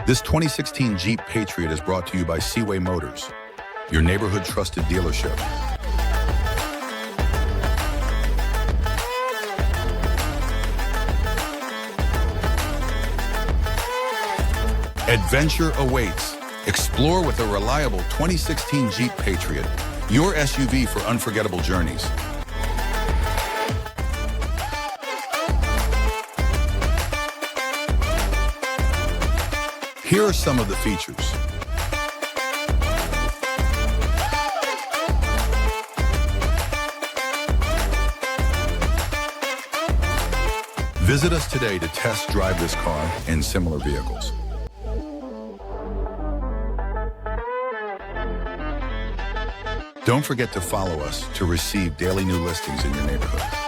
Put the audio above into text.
This 2016 Jeep Patriot is brought to you by Seaway Motors, your neighborhood trusted dealership. Adventure awaits. Explore with a reliable 2016 Jeep Patriot, your SUV for unforgettable journeys. Here are some of the features. Visit us today to test drive this car and similar vehicles. Don't forget to follow us to receive daily new listings in your neighborhood.